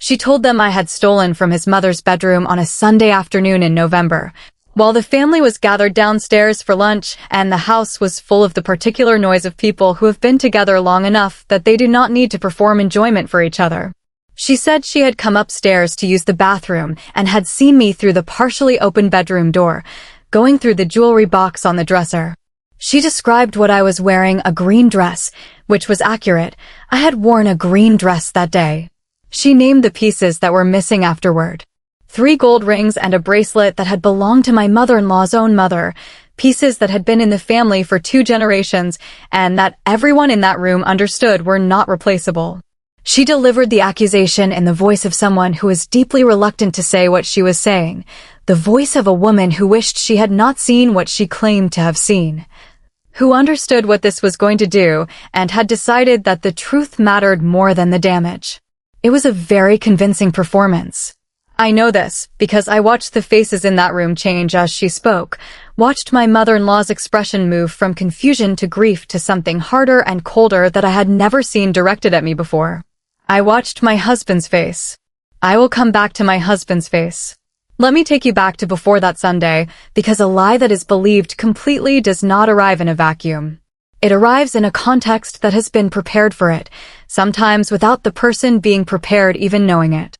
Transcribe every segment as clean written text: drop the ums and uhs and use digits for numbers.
She told them I had stolen from his mother's bedroom on a Sunday afternoon in November, while the family was gathered downstairs for lunch and the house was full of the particular noise of people who have been together long enough that they do not need to perform enjoyment for each other. She said she had come upstairs to use the bathroom and had seen me through the partially open bedroom door, going through the jewelry box on the dresser. She described what I was wearing, a green dress, which was accurate. I had worn a green dress that day. She named the pieces that were missing afterward. 3 gold rings and a bracelet that had belonged to my mother-in-law's own mother, pieces that had been in the family for 2 generations and that everyone in that room understood were not replaceable. She delivered the accusation in the voice of someone who was deeply reluctant to say what she was saying, the voice of a woman who wished she had not seen what she claimed to have seen, who understood what this was going to do and had decided that the truth mattered more than the damage. It was a very convincing performance. I know this because I watched the faces in that room change as she spoke, watched my mother-in-law's expression move from confusion to grief to something harder and colder that I had never seen directed at me before. I watched my husband's face. I will come back to my husband's face. Let me take you back to before that Sunday, because a lie that is believed completely does not arrive in a vacuum. It arrives in a context that has been prepared for it, sometimes without the person being prepared even knowing it.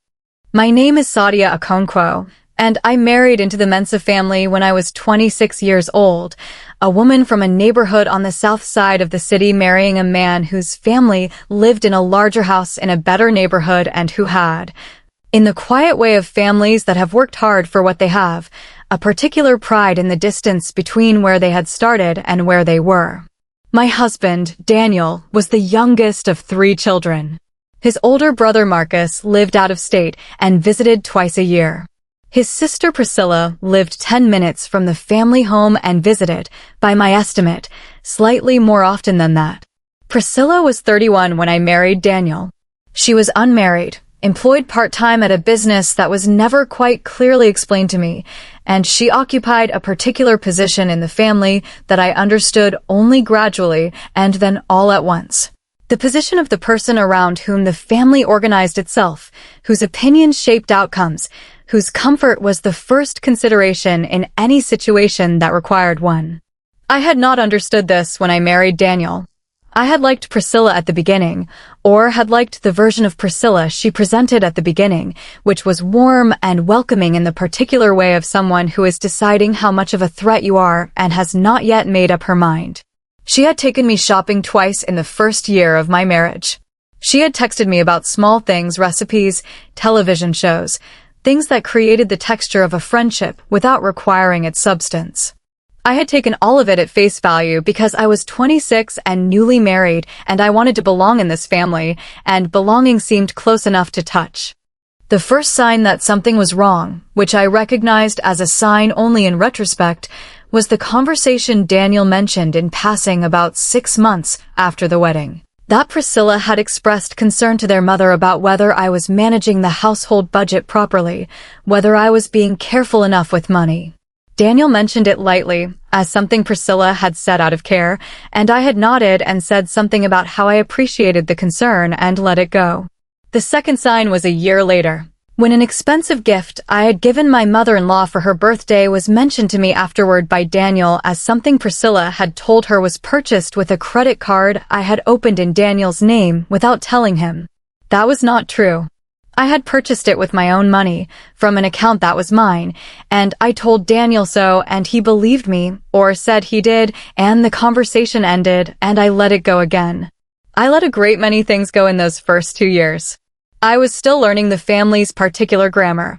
My name is Sadia Okonkwo, and I married into the Mensah family when I was 26 years old, a woman from a neighborhood on the south side of the city marrying a man whose family lived in a larger house in a better neighborhood and who had, in the quiet way of families that have worked hard for what they have, a particular pride in the distance between where they had started and where they were. My husband, Daniel, was the youngest of 3 children. His older brother Marcus lived out of state and visited twice a year. His sister Priscilla lived 10 minutes from the family home and visited, by my estimate, slightly more often than that. Priscilla was 31 when I married Daniel. She was unmarried, employed part-time at a business that was never quite clearly explained to me, and she occupied a particular position in the family that I understood only gradually and then all at once. The position of the person around whom the family organized itself, whose opinions shaped outcomes, whose comfort was the first consideration in any situation that required one. I had not understood this when I married Daniel. I had liked Priscilla at the beginning, or had liked the version of Priscilla she presented at the beginning, which was warm and welcoming in the particular way of someone who is deciding how much of a threat you are and has not yet made up her mind. She had taken me shopping twice in the first year of my marriage. She had texted me about small things, recipes, television shows, things that created the texture of a friendship without requiring its substance. I had taken all of it at face value because I was 26 and newly married and I wanted to belong in this family, and belonging seemed close enough to touch. The first sign that something was wrong, which I recognized as a sign only in retrospect, was the conversation Daniel mentioned in passing about 6 months after the wedding. That Priscilla had expressed concern to their mother about whether I was managing the household budget properly, whether I was being careful enough with money. Daniel mentioned it lightly, as something Priscilla had said out of care, and I had nodded and said something about how I appreciated the concern and let it go. The second sign was a year later, when an expensive gift I had given my mother-in-law for her birthday was mentioned to me afterward by Daniel as something Priscilla had told her was purchased with a credit card I had opened in Daniel's name without telling him. That was not true. I had purchased it with my own money, from an account that was mine, and I told Daniel so, and he believed me, or said he did, and the conversation ended, and I let it go again. I let a great many things go in those first 2 years. I was still learning the family's particular grammar,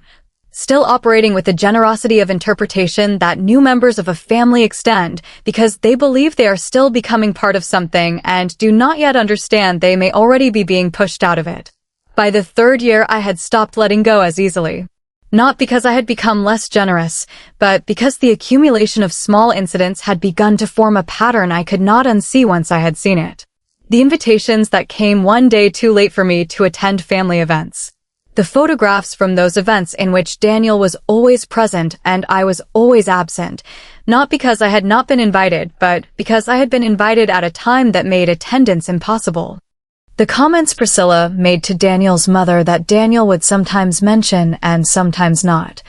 still operating with the generosity of interpretation that new members of a family extend because they believe they are still becoming part of something and do not yet understand they may already be being pushed out of it. By the 3rd year, I had stopped letting go as easily. Not because I had become less generous, but because the accumulation of small incidents had begun to form a pattern I could not unsee once I had seen it. The invitations that came one day too late for me to attend family events. The photographs from those events in which Daniel was always present and I was always absent, not because I had not been invited, but because I had been invited at a time that made attendance impossible. The comments Priscilla made to Daniel's mother that Daniel would sometimes mention and sometimes not.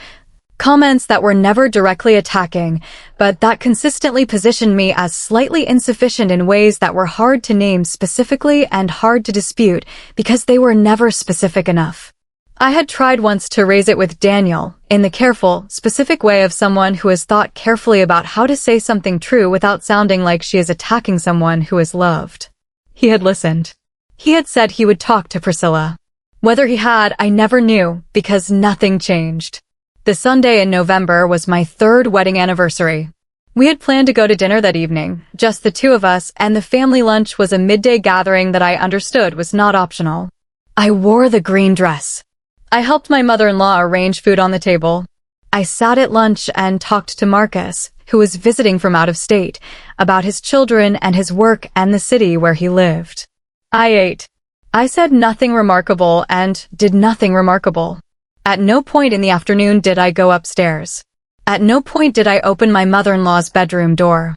Comments that were never directly attacking, but that consistently positioned me as slightly insufficient in ways that were hard to name specifically and hard to dispute because they were never specific enough. I had tried once to raise it with Daniel, in the careful, specific way of someone who has thought carefully about how to say something true without sounding like she is attacking someone who is loved. He had listened. He had said he would talk to Priscilla. Whether he had, I never knew, because nothing changed. The Sunday in November was my 3rd wedding anniversary. We had planned to go to dinner that evening, just the 2 of us, and the family lunch was a midday gathering that I understood was not optional. I wore the green dress. I helped my mother-in-law arrange food on the table. I sat at lunch and talked to Marcus, who was visiting from out of state, about his children and his work and the city where he lived. I ate. I said nothing remarkable and did nothing remarkable. At no point in the afternoon did I go upstairs. At no point did I open my mother-in-law's bedroom door.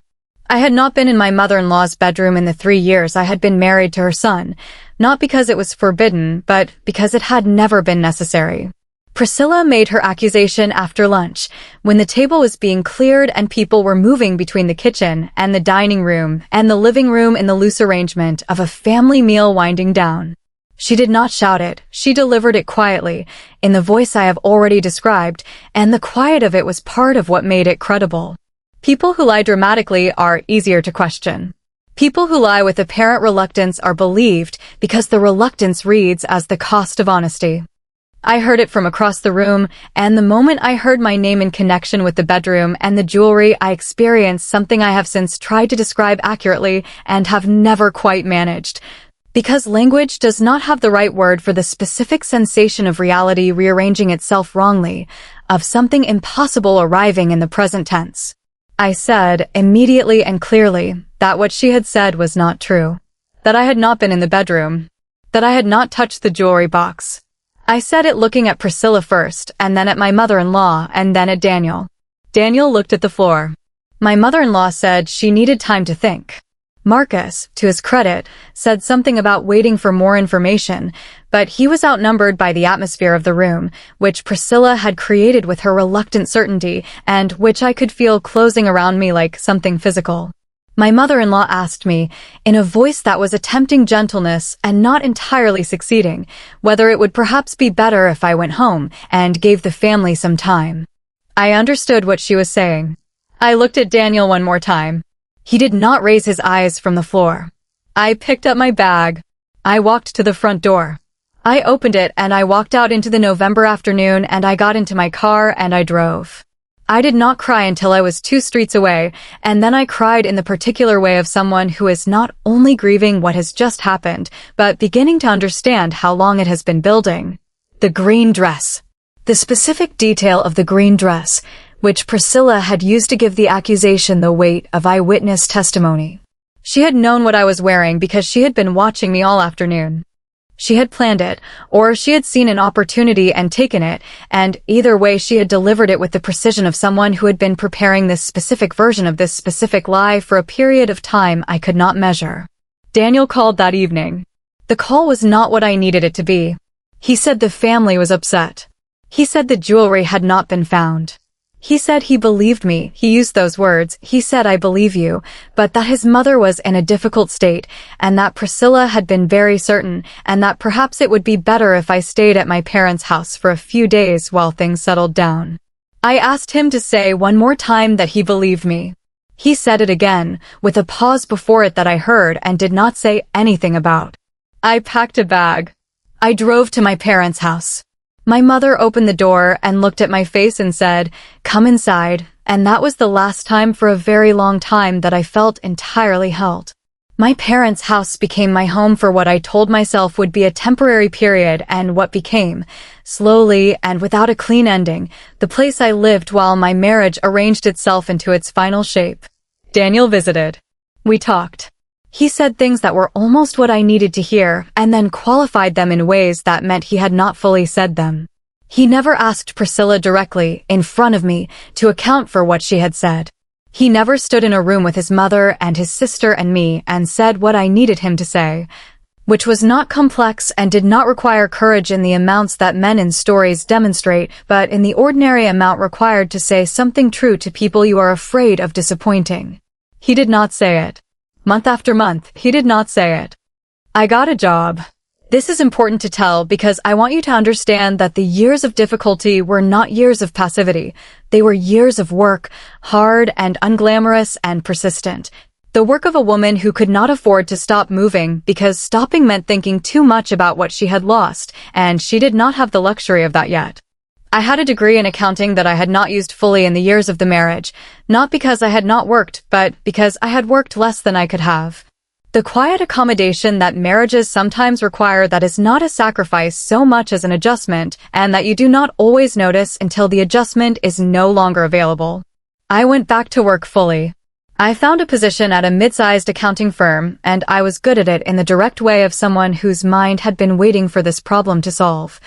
I had not been in my mother-in-law's bedroom in the 3 years I had been married to her son, not because it was forbidden, but because it had never been necessary. Priscilla made her accusation after lunch, when the table was being cleared and people were moving between the kitchen and the dining room and the living room in the loose arrangement of a family meal winding down. She did not shout it, she delivered it quietly, in the voice I have already described, and the quiet of it was part of what made it credible. People who lie dramatically are easier to question. People who lie with apparent reluctance are believed because the reluctance reads as the cost of honesty. I heard it from across the room, and the moment I heard my name in connection with the bedroom and the jewelry, I experienced something I have since tried to describe accurately and have never quite managed. Because language does not have the right word for the specific sensation of reality rearranging itself wrongly, of something impossible arriving in the present tense. I said, immediately and clearly, that what she had said was not true. That I had not been in the bedroom. That I had not touched the jewelry box. I said it looking at Priscilla first, and then at my mother-in-law, and then at Daniel. Daniel looked at the floor. My mother-in-law said she needed time to think. Marcus, to his credit, said something about waiting for more information, but he was outnumbered by the atmosphere of the room, which Priscilla had created with her reluctant certainty, and which I could feel closing around me like something physical. My mother-in-law asked me, in a voice that was attempting gentleness and not entirely succeeding, whether it would perhaps be better if I went home and gave the family some time. I understood what she was saying. I looked at Daniel one more time. He did not raise his eyes from the floor. I picked up my bag. I walked to the front door. I opened it and I walked out into the November afternoon and I got into my car and I drove. I did not cry until I was 2 streets away, and then I cried in the particular way of someone who is not only grieving what has just happened, but beginning to understand how long it has been building. The green dress. The specific detail of the green dress, which Priscilla had used to give the accusation the weight of eyewitness testimony. She had known what I was wearing because she had been watching me all afternoon. She had planned it, or she had seen an opportunity and taken it, and either way she had delivered it with the precision of someone who had been preparing this specific version of this specific lie for a period of time I could not measure. Daniel called that evening. The call was not what I needed it to be. He said the family was upset. He said the jewelry had not been found. He said he believed me. He used those words. He said, I believe you, but that his mother was in a difficult state, and that Priscilla had been very certain, and that perhaps it would be better if I stayed at my parents' house for a few days while things settled down. I asked him to say one more time that he believed me. He said it again, with a pause before it that I heard and did not say anything about. I packed a bag. I drove to my parents' house. My mother opened the door and looked at my face and said, "Come inside," and that was the last time for a very long time that I felt entirely held. My parents' house became my home for what I told myself would be a temporary period and what became, slowly and without a clean ending, the place I lived while my marriage arranged itself into its final shape. Daniel visited. We talked. He said things that were almost what I needed to hear, and then qualified them in ways that meant he had not fully said them. He never asked Priscilla directly, in front of me, to account for what she had said. He never stood in a room with his mother and his sister and me and said what I needed him to say. which was not complex and did not require courage in the amounts that men in stories demonstrate, but in the ordinary amount required to say something true to people you are afraid of disappointing. He did not say it. Month after month, he did not say it. I got a job. This is important to tell because I want you to understand that the years of difficulty were not years of passivity. They were years of work, hard and unglamorous and persistent. The work of a woman who could not afford to stop moving because stopping meant thinking too much about what she had lost, and she did not have the luxury of that yet. I had a degree in accounting that I had not used fully in the years of the marriage, not because I had not worked, but because I had worked less than I could have. The quiet accommodation that marriages sometimes require that is not a sacrifice so much as an adjustment, and that you do not always notice until the adjustment is no longer available. I went back to work fully. I found a position at a mid-sized accounting firm, and I was good at it in the direct way of someone whose mind had been waiting for this problem to solve.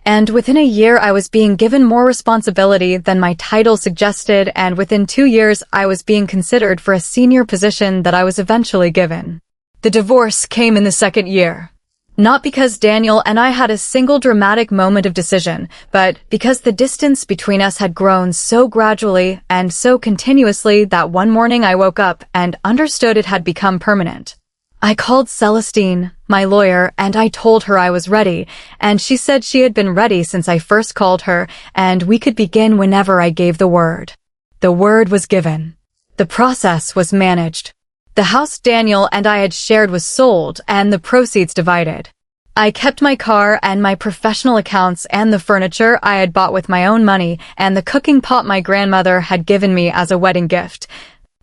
And within a year I was being given more responsibility than my title suggested, and within 2 years I was being considered for a senior position that I was eventually given. The divorce came in the second year. Not because Daniel and I had a single dramatic moment of decision, but because the distance between us had grown so gradually and so continuously that one morning I woke up and understood it had become permanent. I called Celestine, my lawyer, and I told her I was ready, and she said she had been ready since I first called her, and we could begin whenever I gave the word. The word was given. The process was managed. The house Daniel and I had shared was sold, and the proceeds divided. I kept my car and my professional accounts and the furniture I had bought with my own money and the cooking pot my grandmother had given me as a wedding gift,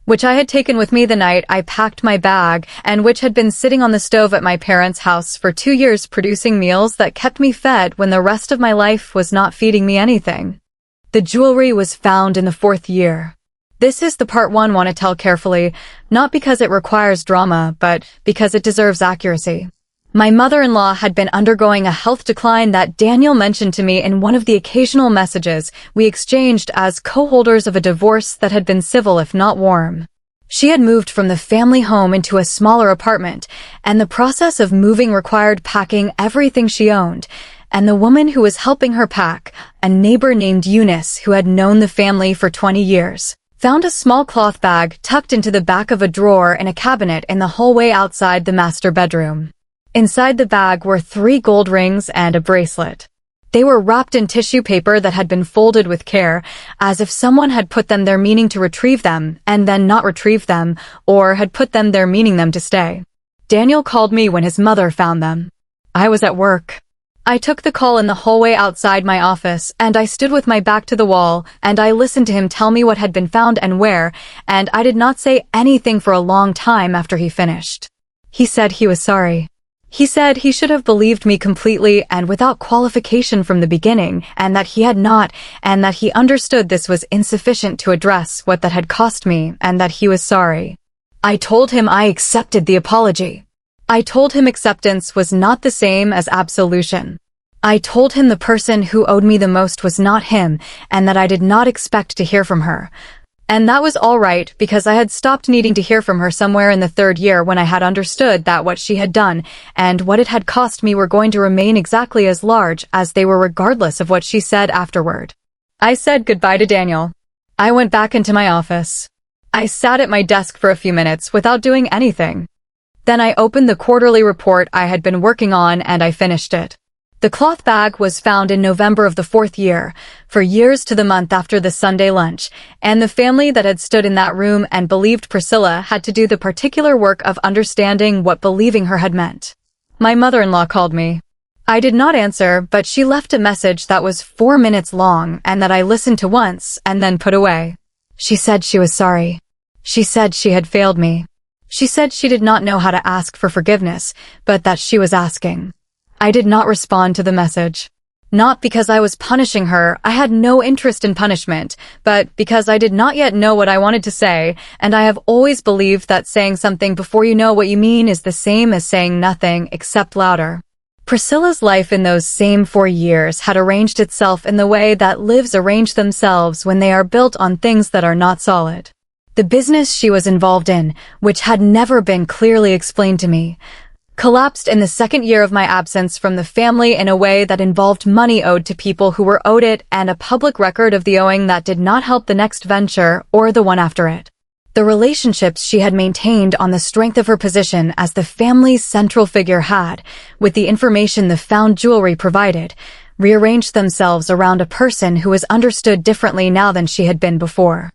which I had taken with me the night I packed my bag and which had been sitting on the stove at my parents' house for 2 years producing meals that kept me fed when the rest of my life was not feeding me anything. The jewelry was found in the 4th year. This is the part one want to tell carefully, not because it requires drama, but because it deserves accuracy. My mother-in-law had been undergoing a health decline that Daniel mentioned to me in one of the occasional messages we exchanged as co-holders of a divorce that had been civil if not warm. She had moved from the family home into a smaller apartment, and the process of moving required packing everything she owned, and the woman who was helping her pack, a neighbor named Eunice who had known the family for 20 years, found a small cloth bag tucked into the back of a drawer in a cabinet in the hallway outside the master bedroom. Inside the bag were 3 gold rings and a bracelet. They were wrapped in tissue paper that had been folded with care, as if someone had put them there meaning to retrieve them, and then not retrieve them, or had put them there meaning them to stay. Daniel called me when his mother found them. I was at work. I took the call in the hallway outside my office, and I stood with my back to the wall, and I listened to him tell me what had been found and where, and I did not say anything for a long time after he finished. He said he was sorry. He said he should have believed me completely and without qualification from the beginning, and that he had not, and that he understood this was insufficient to address what that had cost me, and that he was sorry. I told him I accepted the apology. I told him acceptance was not the same as absolution. I told him the person who owed me the most was not him, and that I did not expect to hear from her. And that was all right, because I had stopped needing to hear from her somewhere in the 3rd year when I had understood that what she had done and what it had cost me were going to remain exactly as large as they were regardless of what she said afterward. I said goodbye to Daniel. I went back into my office. I sat at my desk for a few minutes without doing anything. Then I opened the quarterly report I had been working on and I finished it. The cloth bag was found in November of the 4th year, for years to the month after the Sunday lunch, and the family that had stood in that room and believed Priscilla had to do the particular work of understanding what believing her had meant. My mother-in-law called me. I did not answer, but she left a message that was 4 minutes long and that I listened to once and then put away. She said she was sorry. She said she had failed me. She said she did not know how to ask for forgiveness, but that she was asking. I did not respond to the message. Not because I was punishing her, I had no interest in punishment, but because I did not yet know what I wanted to say, and I have always believed that saying something before you know what you mean is the same as saying nothing except louder. Priscilla's life in those same 4 years had arranged itself in the way that lives arrange themselves when they are built on things that are not solid. The business she was involved in, which had never been clearly explained to me, collapsed in the second year of my absence from the family in a way that involved money owed to people who were owed it and a public record of the owing that did not help the next venture or the one after it. The relationships she had maintained on the strength of her position as the family's central figure had, with the information the found jewelry provided, rearranged themselves around a person who was understood differently now than she had been before.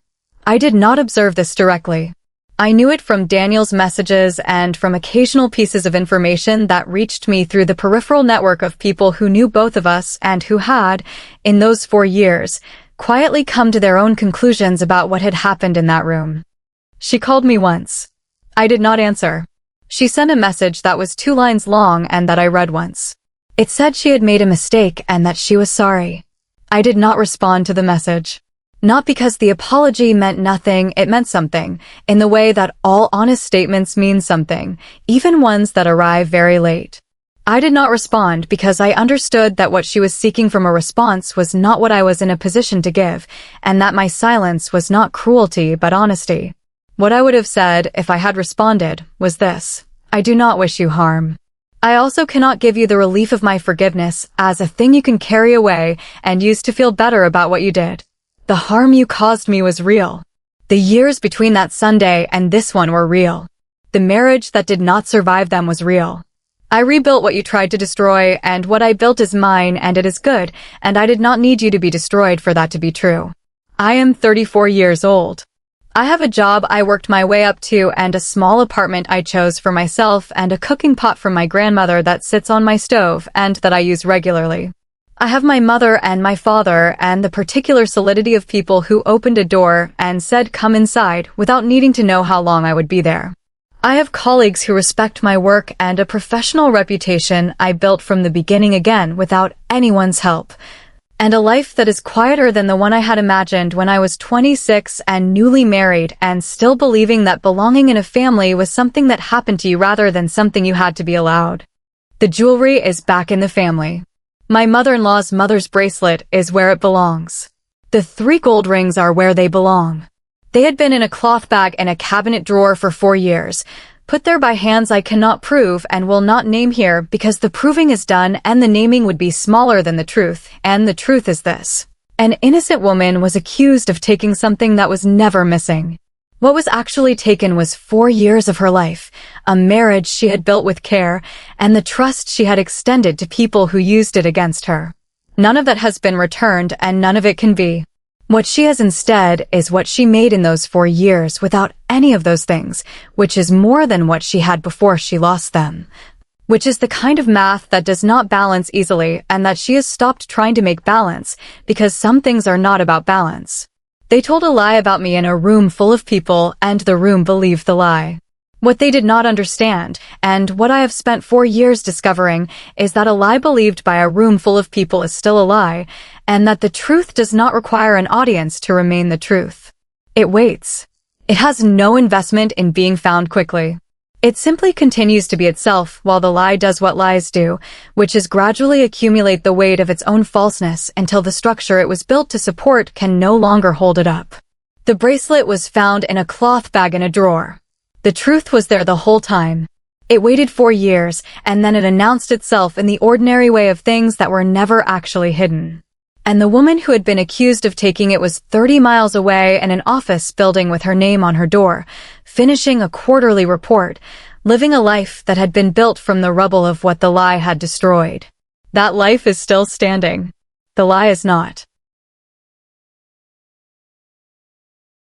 I did not observe this directly. I knew it from Daniel's messages and from occasional pieces of information that reached me through the peripheral network of people who knew both of us and who had, in those 4 years, quietly come to their own conclusions about what had happened in that room. She called me once. I did not answer. She sent a message that was 2 lines long and that I read once. It said she had made a mistake and that she was sorry. I did not respond to the message. Not because the apology meant nothing, it meant something, in the way that all honest statements mean something, even ones that arrive very late. I did not respond because I understood that what she was seeking from a response was not what I was in a position to give, and that my silence was not cruelty but honesty. What I would have said, if I had responded, was this: I do not wish you harm. I also cannot give you the relief of my forgiveness as a thing you can carry away and use to feel better about what you did. The harm you caused me was real. The years between that Sunday and this one were real. The marriage that did not survive them was real. I rebuilt what you tried to destroy, and what I built is mine and it is good, and I did not need you to be destroyed for that to be true. I am 34 years old. I have a job I worked my way up to and a small apartment I chose for myself and a cooking pot from my grandmother that sits on my stove and that I use regularly. I have my mother and my father and the particular solidity of people who opened a door and said come inside without needing to know how long I would be there. I have colleagues who respect my work and a professional reputation I built from the beginning again without anyone's help. And a life that is quieter than the one I had imagined when I was 26 and newly married and still believing that belonging in a family was something that happened to you rather than something you had to be allowed. The jewelry is back in the family. My mother-in-law's mother's bracelet is where it belongs. The 3 gold rings are where they belong. They had been in a cloth bag in a cabinet drawer for 4 years, put there by hands I cannot prove and will not name here because the proving is done and the naming would be smaller than the truth, and the truth is this. An innocent woman was accused of taking something that was never missing. What was actually taken was 4 years of her life, a marriage she had built with care, and the trust she had extended to people who used it against her. None of that has been returned and none of it can be. What she has instead is what she made in those 4 years without any of those things, which is more than what she had before she lost them. Which is the kind of math that does not balance easily and that she has stopped trying to make balance because some things are not about balance. They told a lie about me in a room full of people and the room believed the lie. What they did not understand, and what I have spent 4 years discovering, is that a lie believed by a room full of people is still a lie, and that the truth does not require an audience to remain the truth. It waits. It has no investment in being found quickly. It simply continues to be itself while the lie does what lies do, which is gradually accumulate the weight of its own falseness until the structure it was built to support can no longer hold it up. The bracelet was found in a cloth bag in a drawer. The truth was there the whole time. It waited 4 years, and then it announced itself in the ordinary way of things that were never actually hidden. And the woman who had been accused of taking it was 30 miles away in an office building with her name on her door, finishing a quarterly report, living a life that had been built from the rubble of what the lie had destroyed. That life is still standing. The lie is not.